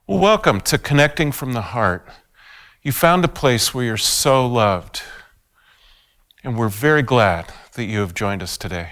Well, welcome to Connecting from the Heart. You found a place where you're so loved, and we're very glad that you have joined us today.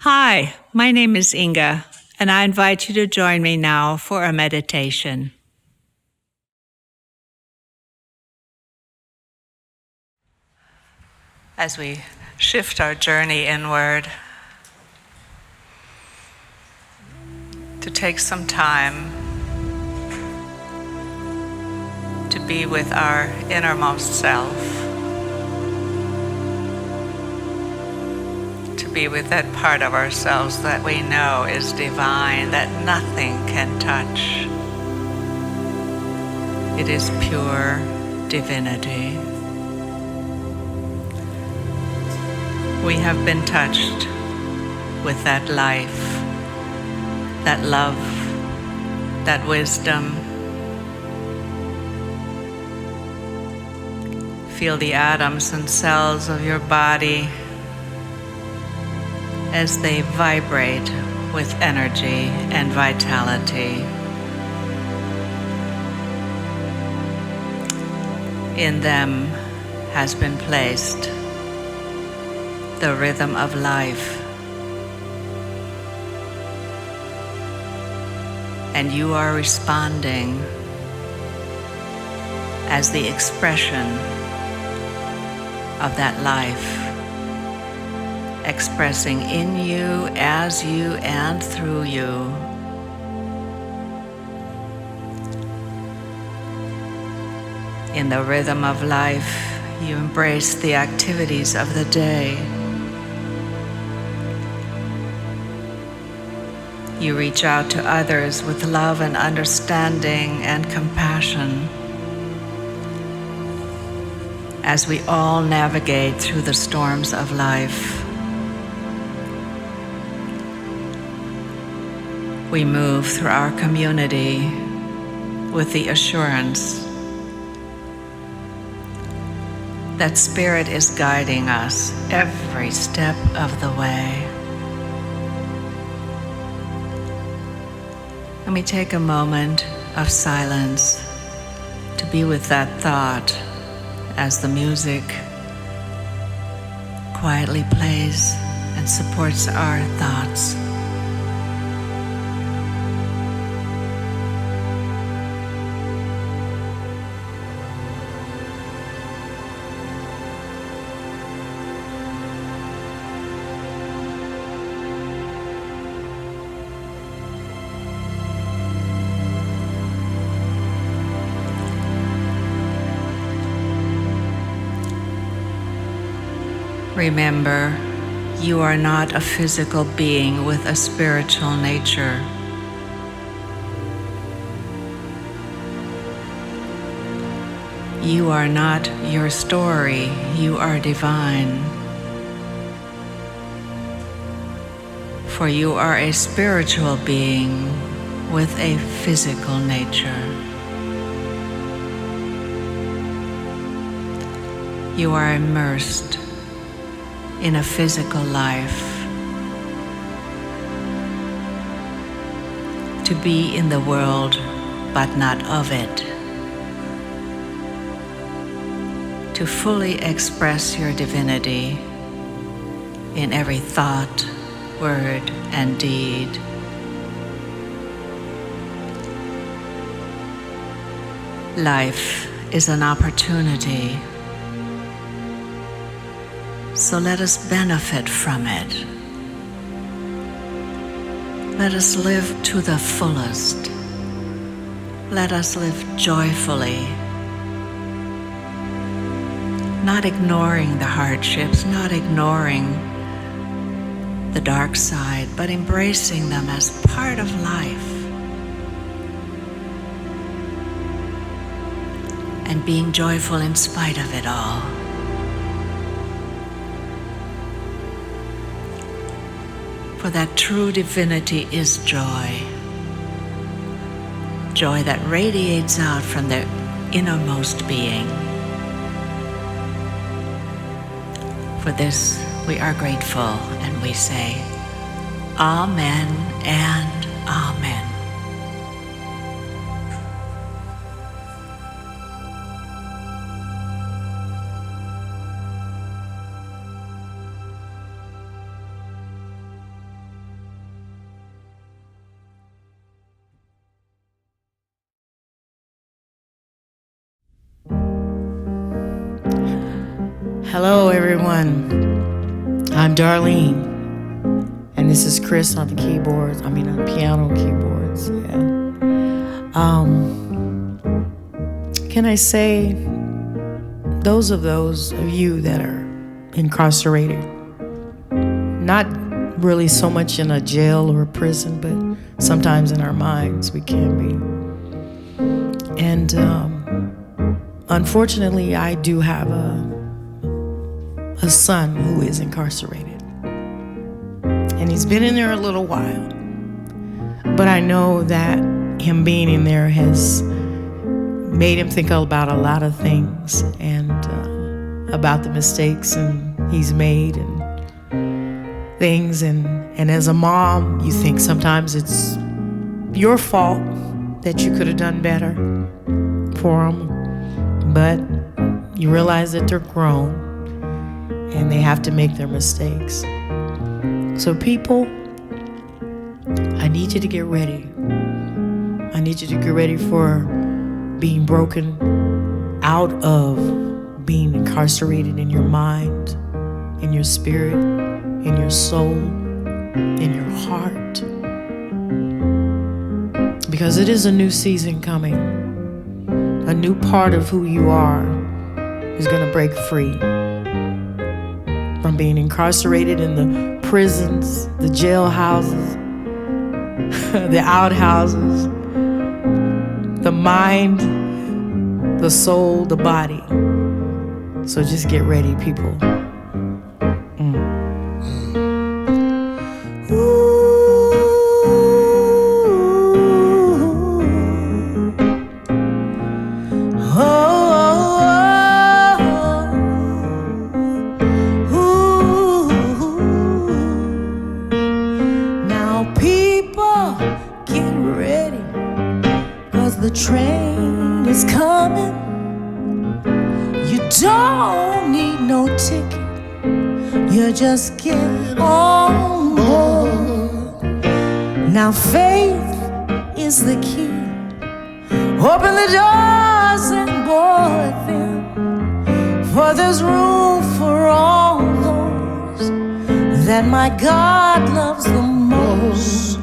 Hi, my name is Inge, and I invite you to join me now for a meditation. As we shift our journey inward, to take some time to be with our innermost self, to be with that part of ourselves that we know is divine, that nothing can touch. It is pure divinity. We have been touched with that life, that love, that wisdom. Feel the atoms and cells of your body as they vibrate with energy and vitality. In them has been placed the rhythm of life, and you are responding as the expression of that life, expressing in you, as you, and through you. In the rhythm of life, you embrace the activities of the day. You reach out to others with love and understanding and compassion as we all navigate through the storms of life. We move through our community with the assurance that Spirit is guiding us every step of the way. Let me take a moment of silence to be with that thought as the music quietly plays and supports our thoughts. Remember, you are not a physical being with a spiritual nature. You are not your story, you are divine. For you are a spiritual being with a physical nature. You are immersed in a physical life. To be in the world, but not of it. To fully express your divinity in every thought, word, and deed. Life is an opportunity. So let us benefit from it. Let us live to the fullest. Let us live joyfully, not ignoring the hardships, not ignoring the dark side, but embracing them as part of life and being joyful in spite of it all. For that true divinity is joy. Joy that radiates out from the innermost being. For this we are grateful and we say, Amen and Amen. Hello everyone, I'm Darline, and this is Chris on the keyboards, on the piano keyboards, Can I say, those of you that are incarcerated, not really so much in a jail or a prison, but sometimes in our minds we can be. And unfortunately, I do have a son who is incarcerated. And he's been in there a little while. But I know that him being in there has made him think about a lot of things and about the mistakes he's made and things. And as a mom, you think sometimes it's your fault that you could have done better for them. But you realize that they're grown and they have to make their mistakes. So people, I need you to get ready. I need you to get ready for being broken out of being incarcerated in your mind, in your spirit, in your soul, in your heart. Because it is a new season coming. A new part of who you are is going to break free from being incarcerated in the prisons, the jailhouses, the outhouses, the mind, the soul, the body. So just get ready, people. The train is coming. You don't need no ticket. You just get on board. Now faith is the key. Open the doors and board them. For there's room for all those that my God loves the most.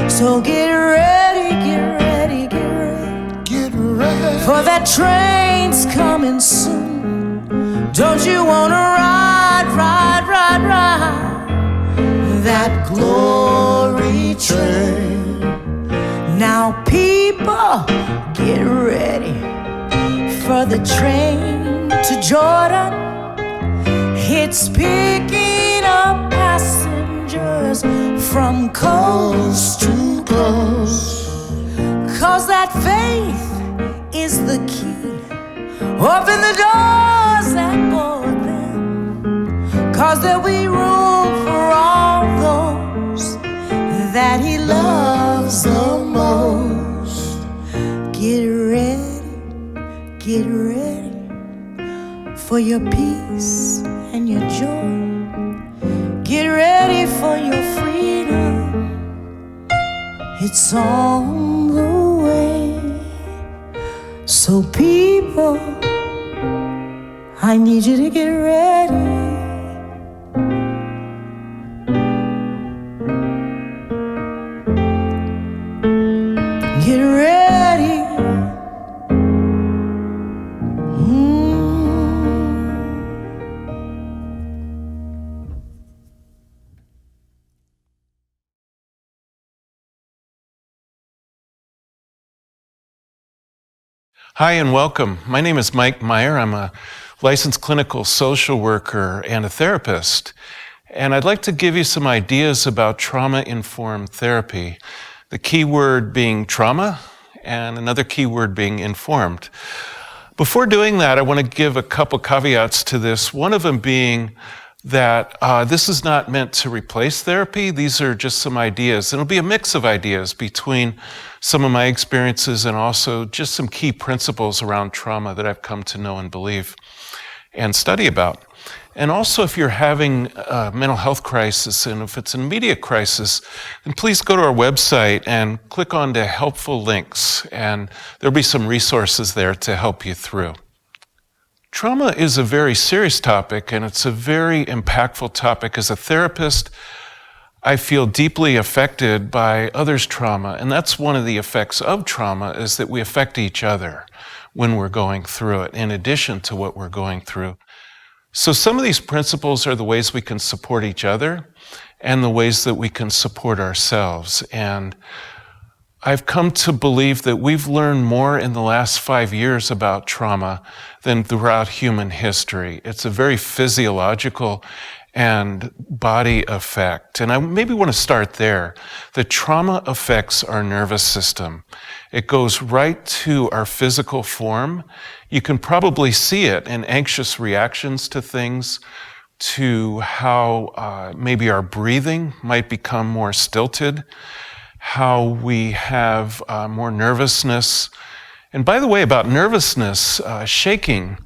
So get ready, get ready, get ready. For that train's coming soon. Don't you wanna ride, ride, ride, ride that glory train? Now people, get ready for the train to Jordan. It's picking up passengers from coast to coast. 'Cause that faith is the key. Open the doors and board them. 'Cause there'll be room for all those that he loves the most. Get ready for your peace and your joy. Get ready for your freedom. It's on the way. So people, I need you to get ready. Get ready. Hi and welcome. My name is Meyer. I'm a licensed clinical social worker and a therapist. And I'd like to give you some ideas about trauma-informed therapy. The key word being trauma and another key word being informed. Before doing that, I want to give a couple caveats to this. One of them being that this is not meant to replace therapy. These are just some ideas. It'll be a mix of ideas between some of my experiences and also just some key principles around trauma that I've come to know and believe and study about. And also, if you're having a mental health crisis and if it's an immediate crisis, then please go to our website and click on the helpful links, and there'll be some resources there to help you through. Trauma is a very serious topic, and it's a very impactful topic. As a therapist, I feel deeply affected by others' trauma, and that's one of the effects of trauma, is that we affect each other when we're going through it, in addition to what we're going through. So some of these principles are the ways we can support each other and the ways that we can support ourselves. And I've come to believe that we've learned more in the last 5 years about trauma than throughout human history. It's a very physiological and body effect. And I maybe want to start there. The trauma affects our nervous system. It goes right to our physical form. You can probably see it in anxious reactions to things, to how maybe our breathing might become more stilted, how we have more nervousness. And by the way, about nervousness, shaking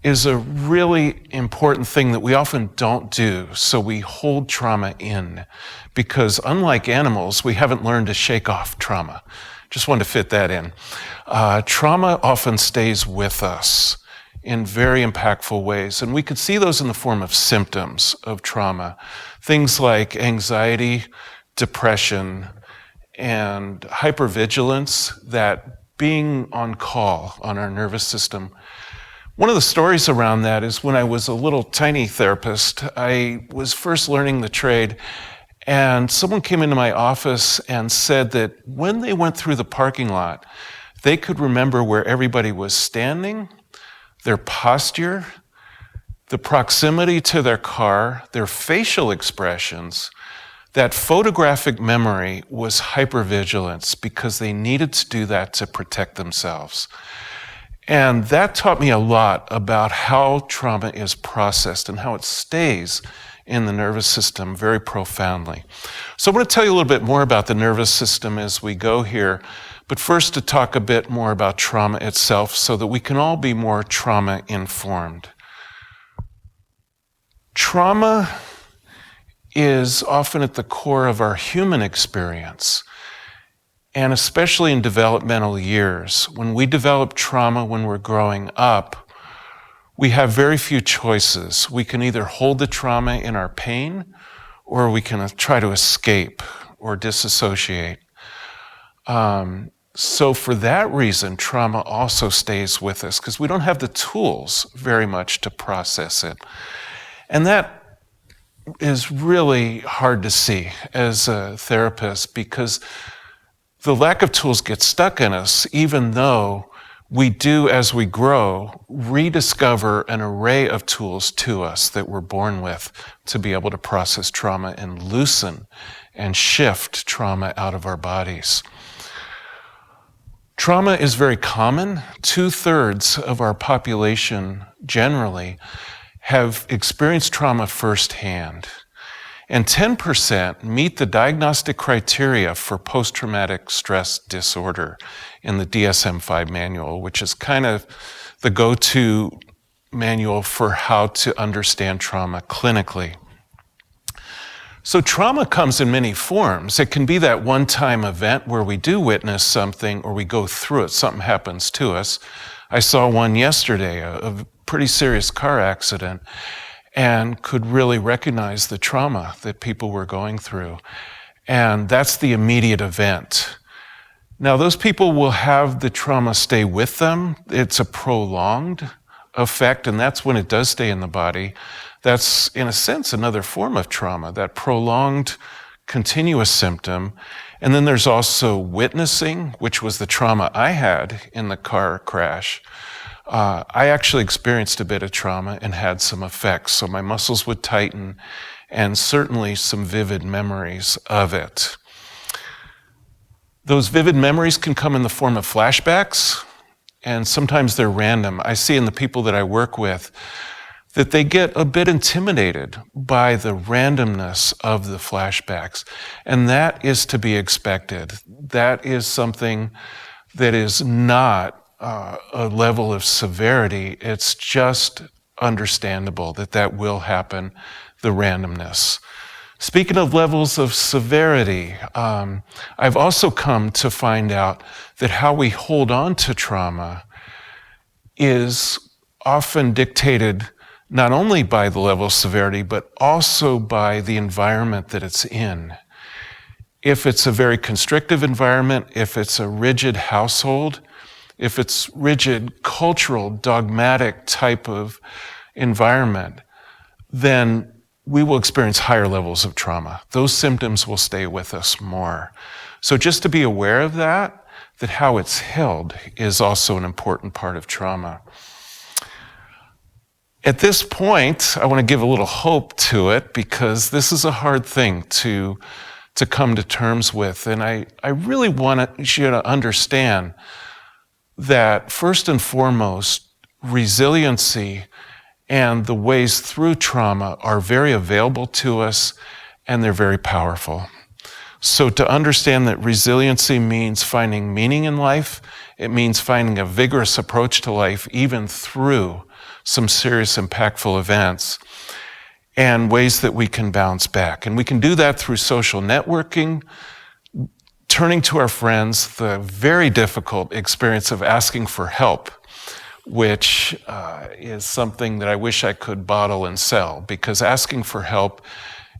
is a really important thing that we often don't do. So we hold trauma in because unlike animals, we haven't learned to shake off trauma. Just wanted to fit that in. Trauma often stays with us in very impactful ways, and we could see those in the form of symptoms of trauma. Things like anxiety, depression, and hypervigilance, that being on call on our nervous system. One of the stories around that is when I was a little tiny therapist, I was first learning the trade, and someone came into my office and said that when they went through the parking lot, they could remember where everybody was standing, their posture, the proximity to their car, their facial expressions. That photographic memory was hypervigilance because they needed to do that to protect themselves. And that taught me a lot about how trauma is processed and how it stays in the nervous system very profoundly. So I'm going to tell you a little bit more about the nervous system as we go here, but first to talk a bit more about trauma itself so that we can all be more trauma informed. Trauma is often at the core of our human experience, and especially in developmental years. When we develop trauma when we're growing up, we have very few choices. We can either hold the trauma in our pain, or we can try to escape or disassociate. So for that reason, trauma also stays with us because we don't have the tools very much to process it. And that is really hard to see as a therapist because the lack of tools gets stuck in us, even though we do, as we grow, rediscover an array of tools to us that we're born with to be able to process trauma and loosen and shift trauma out of our bodies. Trauma is very common. 2/3 of our population generally have experienced trauma firsthand. And 10% meet the diagnostic criteria for post-traumatic stress disorder in the DSM-5 manual, which is kind of the go-to manual for how to understand trauma clinically. So trauma comes in many forms. It can be that one-time event where we do witness something or we go through it, something happens to us. I saw one yesterday, a pretty serious car accident, and could really recognize the trauma that people were going through. And that's the immediate event. Now, those people will have the trauma stay with them. It's a prolonged effect, and that's when it does stay in the body. That's, in a sense, another form of trauma, that prolonged, continuous symptom. And then there's also witnessing, which was the trauma I had in the car crash. I actually experienced a bit of trauma and had some effects. So my muscles would tighten and certainly some vivid memories of it. Those vivid memories can come in the form of flashbacks, and sometimes they're random. I see in the people that I work with that they get a bit intimidated by the randomness of the flashbacks, and that is to be expected. That is something that is not a level of severity. It's just understandable that that will happen, the randomness. Speaking of levels of severity, I've also come to find out that how we hold on to trauma is often dictated not only by the level of severity, but also by the environment that it's in. If it's a very constrictive environment, if it's a rigid household, if it's rigid, cultural, dogmatic type of environment, then we will experience higher levels of trauma. Those symptoms will stay with us more. So just to be aware of that how it's held is also an important part of trauma. At this point, I want to give a little hope to it because this is a hard thing to come to terms with. And I really want you to understand that first and foremost, resiliency and the ways through trauma are very available to us and they're very powerful. So to understand that resiliency means finding meaning in life, it means finding a vigorous approach to life even through some serious impactful events and ways that we can bounce back. And we can do that through social networking, turning to our friends, the very difficult experience of asking for help, which is something that I wish I could bottle and sell, because asking for help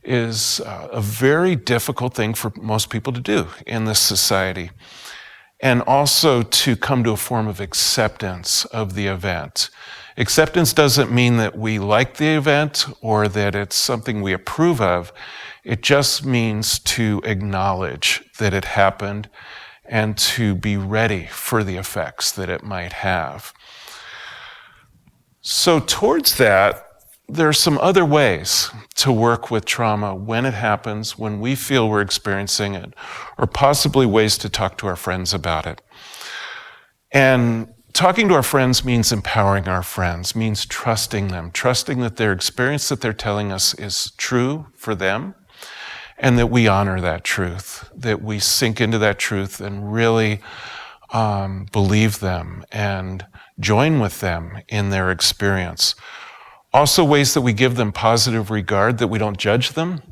is a very difficult thing for most people to do in this society. And also to come to a form of acceptance of the event. Acceptance doesn't mean that we like the event or that it's something we approve of. It just means to acknowledge that it happened and to be ready for the effects that it might have. So towards that, there are some other ways to work with trauma when it happens, when we feel we're experiencing it, or possibly ways to talk to our friends about it. And talking to our friends means empowering our friends, means trusting them, trusting that their experience that they're telling us is true for them, and that we honor that truth, that we sink into that truth and really believe them and join with them in their experience. Also ways that we give them positive regard, that we don't judge them,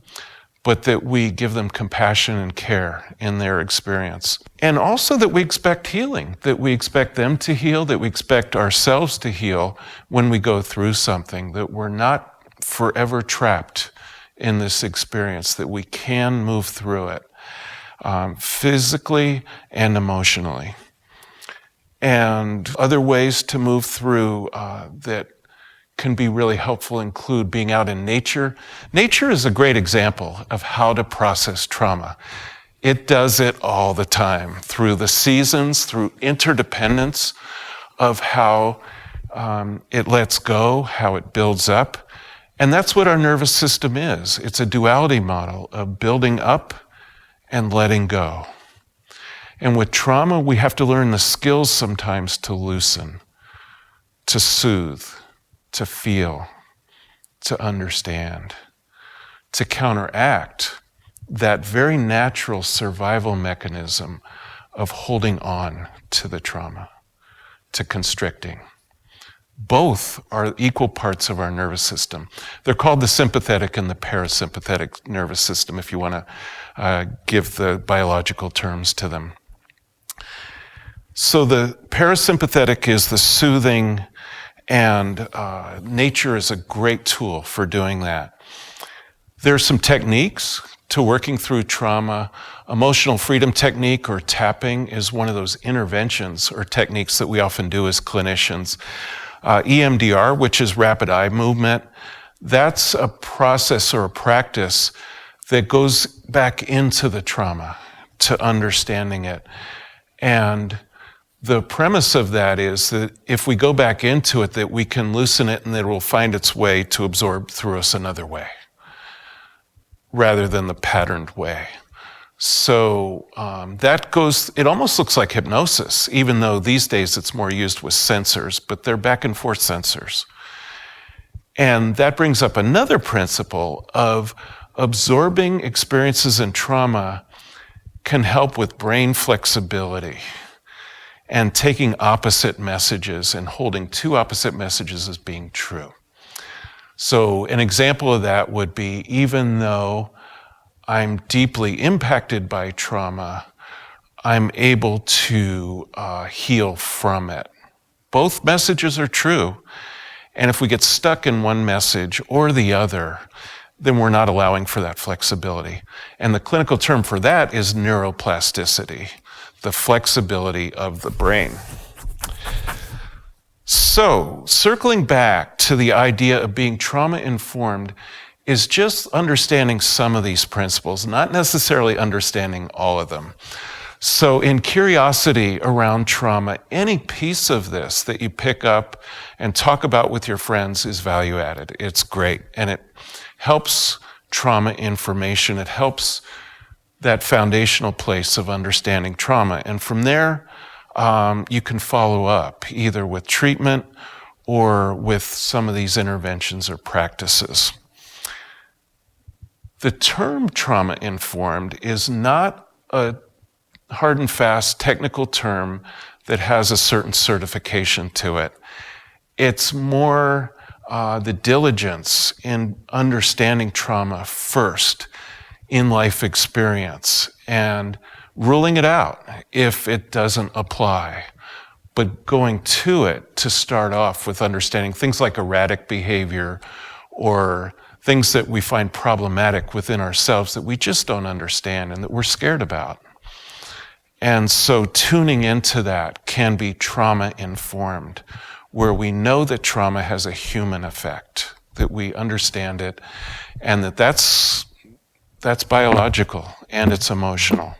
but that we give them compassion and care in their experience. And also that we expect healing, that we expect them to heal, that we expect ourselves to heal when we go through something, that we're not forever trapped in this experience, that we can move through it physically and emotionally. And other ways to move through that can be really helpful include being out in nature. Nature is a great example of how to process trauma. It does it all the time, through the seasons, through interdependence of how it lets go, how it builds up. And that's what our nervous system is. It's a duality model of building up and letting go. And with trauma, we have to learn the skills sometimes to loosen, to soothe, to feel, to understand, to counteract that very natural survival mechanism of holding on to the trauma, to constricting. Both are equal parts of our nervous system. They're called the sympathetic and the parasympathetic nervous system, if you want to give the biological terms to them. So the parasympathetic is the soothing, and nature is a great tool for doing that. There's some techniques to working through trauma. Emotional freedom technique, or tapping, is one of those interventions or techniques that we often do as clinicians. EMDR, which is rapid eye movement, that's a process or a practice that goes back into the trauma, to understanding it. And the premise of that is that if we go back into it, that we can loosen it and that it will find its way to absorb through us another way, rather than the patterned way. So it almost looks like hypnosis, even though these days it's more used with sensors, but they're back and forth sensors. And that brings up another principle of absorbing experiences in trauma can help with brain flexibility and taking opposite messages and holding two opposite messages as being true. So an example of that would be, even though I'm deeply impacted by trauma, I'm able to heal from it. Both messages are true. And if we get stuck in one message or the other, then we're not allowing for that flexibility. And the clinical term for that is neuroplasticity, the flexibility of the brain. So, circling back to the idea of being trauma-informed is just understanding some of these principles, not necessarily understanding all of them. So in curiosity around trauma, any piece of this that you pick up and talk about with your friends is value added. It's great, and it helps trauma information. It helps that foundational place of understanding trauma. And from there, you can follow up either with treatment or with some of these interventions or practices. The term trauma-informed is not a hard and fast technical term that has a certain certification to it. It's more the diligence in understanding trauma first in life experience and ruling it out if it doesn't apply, but going to it to start off with understanding things like erratic behavior or things that we find problematic within ourselves that we just don't understand and that we're scared about. And so tuning into that can be trauma-informed, where we know that trauma has a human effect, that we understand it, and that's biological and it's emotional.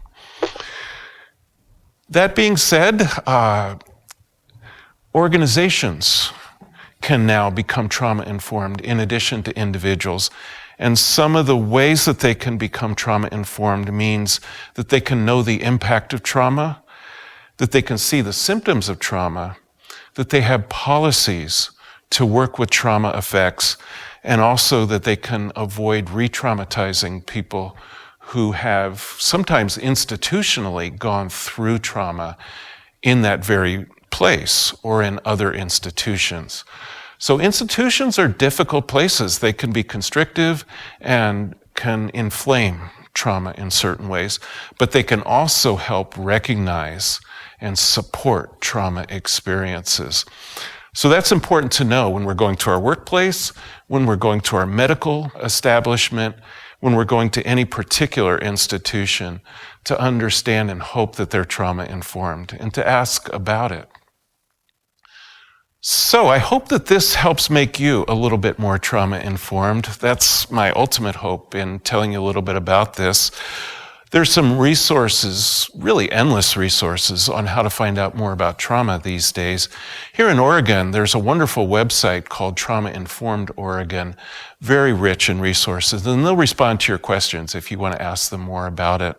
That being said, organizations can now become trauma-informed in addition to individuals. And some of the ways that they can become trauma-informed means that they can know the impact of trauma, that they can see the symptoms of trauma, that they have policies to work with trauma effects, and also that they can avoid re-traumatizing people who have sometimes institutionally gone through trauma in that very place or in other institutions. So institutions are difficult places. They can be constrictive and can inflame trauma in certain ways, but they can also help recognize and support trauma experiences. So that's important to know when we're going to our workplace, when we're going to our medical establishment, when we're going to any particular institution, to understand and hope that they're trauma-informed and to ask about it. So I hope that this helps make you a little bit more trauma-informed. That's my ultimate hope in telling you a little bit about this. There's some resources, really endless resources, on how to find out more about trauma these days. Here in Oregon, there's a wonderful website called Trauma Informed Oregon, very rich in resources, and they'll respond to your questions if you want to ask them more about it.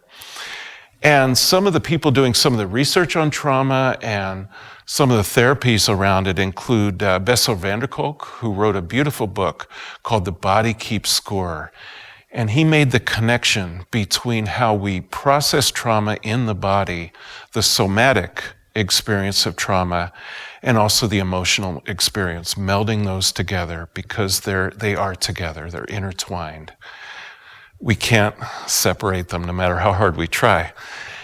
And some of the people doing some of the research on trauma and some of the therapies around it include Bessel van der Kolk, who wrote a beautiful book called The Body Keeps Score. And he made the connection between how we process trauma in the body, the somatic experience of trauma, and also the emotional experience, melding those together because they are together, they're intertwined. We can't separate them no matter how hard we try.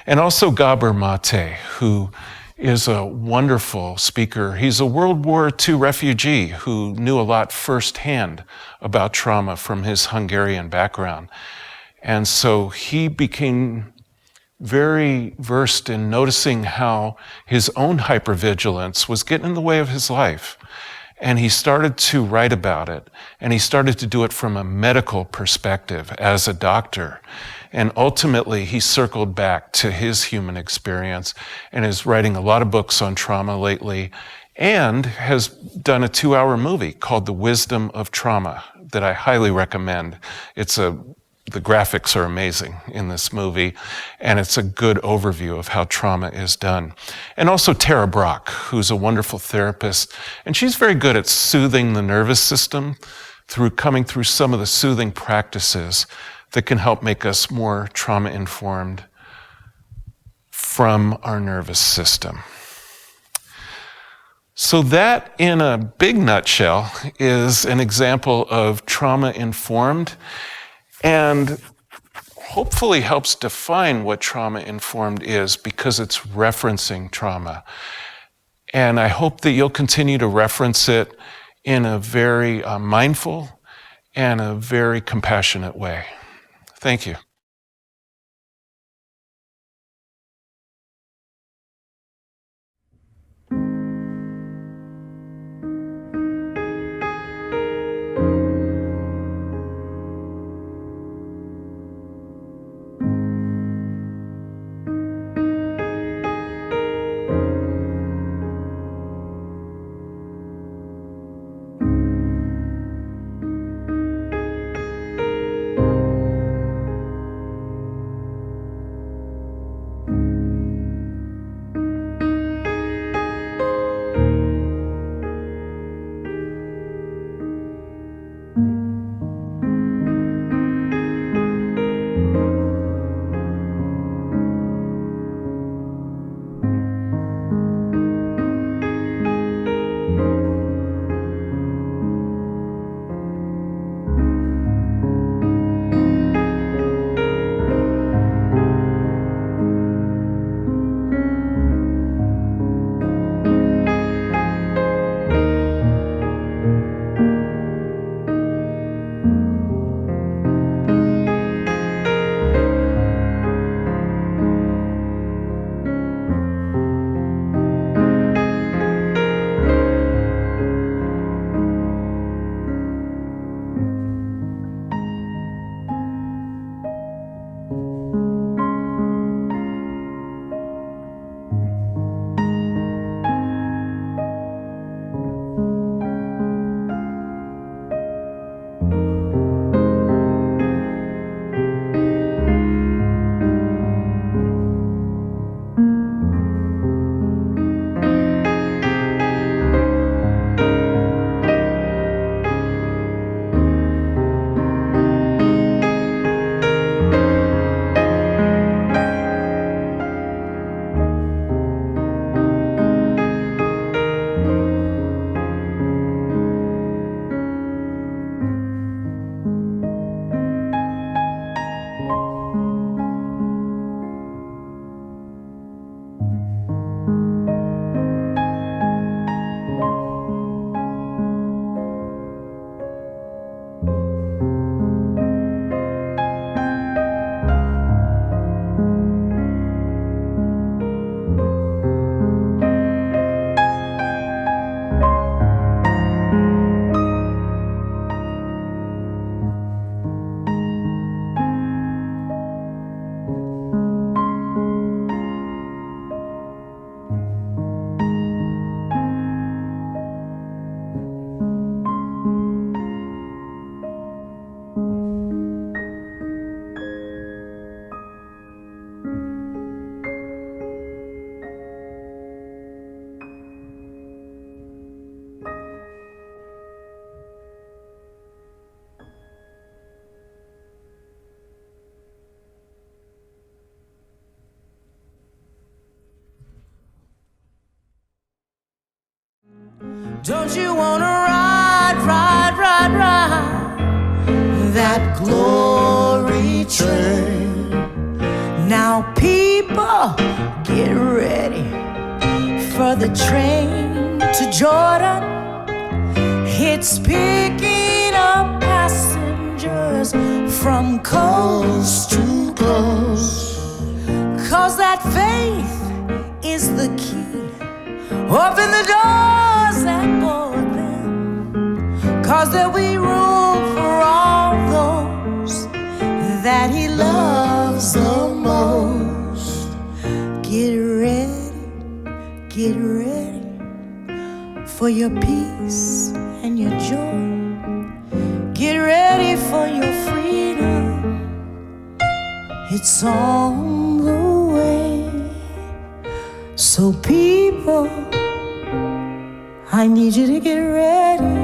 And also Gabor Mate, who is a wonderful speaker. He's a World War II refugee who knew a lot firsthand about trauma from his Hungarian background. And so he became very versed in noticing how his own hypervigilance was getting in the way of his life. And he started to write about it. And he started to do it from a medical perspective as a doctor. And ultimately, he circled back to his human experience and is writing a lot of books on trauma lately and has done a 2-hour movie called The Wisdom of Trauma that I highly recommend. The graphics are amazing in this movie, and it's a good overview of how trauma is done. And also Tara Brach, who's a wonderful therapist, and she's very good at soothing the nervous system through coming through some of the soothing practices that can help make us more trauma-informed from our nervous system. So that, in a big nutshell, is an example of trauma-informed and hopefully helps define what trauma-informed is because it's referencing trauma. And I hope that you'll continue to reference it in a very mindful and a very compassionate way. Thank you. Don't you wanna ride, ride, ride, ride that glory train? Now people, get ready for the train to Jordan. It's picking up passengers from coast to coast. 'Cause that faith is the key. Open the doors and board them. 'Cause there'll be room for all those that he loves the most. Get ready for your peace and your joy. Get ready for your freedom. It's on the way. So people, I need you to get ready.